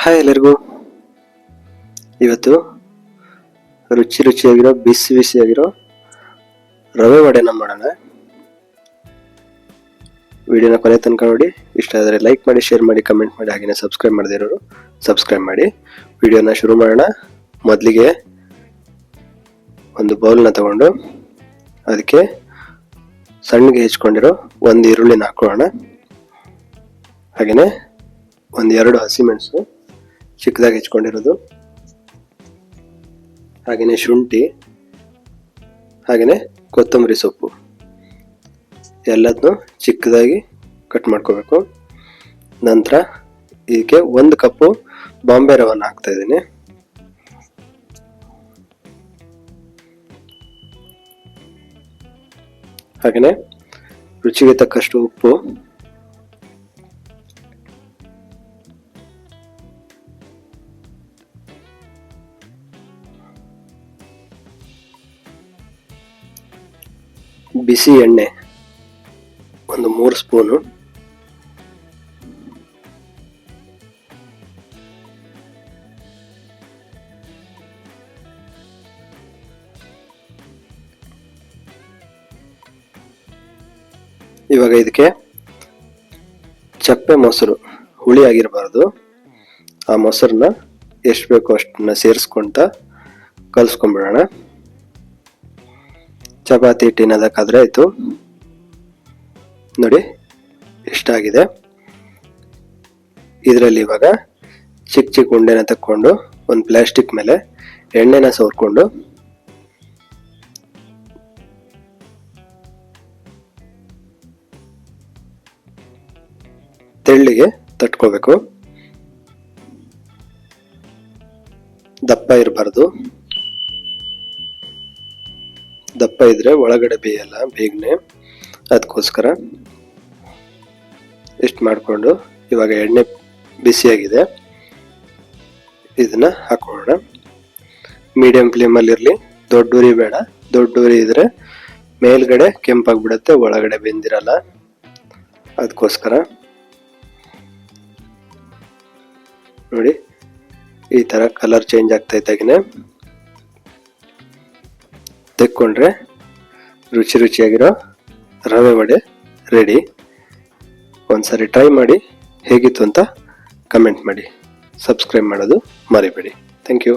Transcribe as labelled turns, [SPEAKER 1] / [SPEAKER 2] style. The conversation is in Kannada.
[SPEAKER 1] ಹಾಯ್ ಎಲ್ಲರಿಗೂ. ಇವತ್ತು ರುಚಿಯಾಗಿರೋ ಬಿಸಿಯಾಗಿರೋ ರವೆ ವಡೆನ ಮಾಡೋಣ. ವಿಡಿಯೋನ ಕೊನೆ ತನಕ ನೋಡಿ. ಇಷ್ಟ ಆದರೆ ಲೈಕ್ ಮಾಡಿ, ಶೇರ್ ಮಾಡಿ, ಕಮೆಂಟ್ ಮಾಡಿ, ಹಾಗೆಯೇ ಸಬ್ಸ್ಕ್ರೈಬ್ ಮಾಡದೇ ಇರೋರು ಸಬ್ಸ್ಕ್ರೈಬ್ ಮಾಡಿ. ವಿಡಿಯೋನ ಶುರು ಮಾಡೋಣ. ಮೊದಲಿಗೆ ಒಂದು ಬೌಲ್ನ ತಗೊಂಡು ಅದಕ್ಕೆ ಸಣ್ಣಗೆ ಹೆಚ್ಕೊಂಡಿರೋ ಒಂದು ಈರುಳ್ಳಿನ ಹಾಕೊಳ್ಳೋಣ. ಹಾಗೆಯೇ ಒಂದು 2 ಹಸಿಮೆಣಸು ಚಿಕ್ಕದಾಗಿ ಹೆಚ್ಕೊಂಡಿರೋದು, ಹಾಗೆಯೇ ಶುಂಠಿ, ಹಾಗೆಯೇ ಕೊತ್ತಂಬರಿ ಸೊಪ್ಪು ಎಲ್ಲದನ್ನು ಚಿಕ್ಕದಾಗಿ ಕಟ್ ಮಾಡ್ಕೋಬೇಕು. ನಂತರ ಇದಕ್ಕೆ 1 ಕಪ್ಪು ಬಾಂಬೆ ರವೆನ ಹಾಕ್ತಾ ಇದ್ದೀನಿ. ಹಾಗೆಯೇ ರುಚಿಗೆ ತಕ್ಕಷ್ಟು ಉಪ್ಪು, ಬಿಸಿ ಎಣ್ಣೆ ಒಂದು 3 ಸ್ಪೂನು, ಇವಾಗ ಇದಕ್ಕೆ ಚಪ್ಪೆ ಮೊಸರು, ಹುಳಿ ಆಗಿರಬಾರ್ದು, ಆ ಮೊಸರನ್ನ ಎಷ್ಟು ಬೇಕೋ ಅಷ್ಟನ್ನ ಸೇರಿಸ್ಕೊಂತ ಕಲ್ಸ್ಕೊಂಡ್ಬಿಡೋಣ. ಚಪಾತಿ ಹಿಟ್ಟಿನದಕ್ಕಾದ್ರೆ ಆಯ್ತು. ನೋಡಿ ಇಷ್ಟಾಗಿದೆ. ಇದರಲ್ಲಿ ಇವಾಗ ಚಿಕ್ಕ ಉಂಡೆನ ತಕ್ಕೊಂಡು ಒಂದು ಪ್ಲಾಸ್ಟಿಕ್ ಮೇಲೆ ಎಣ್ಣೆನ ಸವರ್ಕೊಂಡು ತೆಳ್ಳಿಗೆ ತಟ್ಕೋಬೇಕು. ದಪ್ಪ ಇರಬಾರ್ದು, ದಪ್ಪ ಇದ್ರೆ ಒಳಗಡೆ ಬೇಯಲ್ಲ ಬೇಗನೆ, ಅದಕ್ಕೋಸ್ಕರ ಇಷ್ಟು ಮಾಡಿಕೊಂಡು ಇವಾಗ ಎಣ್ಣೆ ಬಿಸಿಯಾಗಿದೆ, ಇದನ್ನ ಹಾಕೊಳ್ಳೋಣ. ಮೀಡಿಯಂ ಫ್ಲೇಮಲ್ಲಿ ಇರಲಿ, ದೊಡ್ಡ ಉರಿ ಬೇಡ. ದೊಡ್ಡ ಉರಿ ಇದ್ರೆ ಮೇಲ್ಗಡೆ ಕೆಂಪಾಗ್ಬಿಡುತ್ತೆ, ಒಳಗಡೆ ಬೆಂದಿರಲ್ಲ, ಅದಕ್ಕೋಸ್ಕರ ನೋಡಿ ಈ ತರ ಕಲರ್ ಚೇಂಜ್ ಆಗ್ತಾ ಇದ್ದಾಗನೆ ತೆಕ್ಕೊಂಡ್ರೆ ರುಚಿಯಾಗಿರೋ ರವೆ ವಡೆ ರೆಡಿ. ಒಂದ್ಸರಿ ಟ್ರೈ ಮಾಡಿ, ಹೇಗಿತ್ತು ಅಂತ ಕಮೆಂಟ್ ಮಾಡಿ, ಸಬ್ಸ್ಕ್ರೈಬ್ ಮಾಡೋದು ಮರಿಬೇಡಿ. Thank you.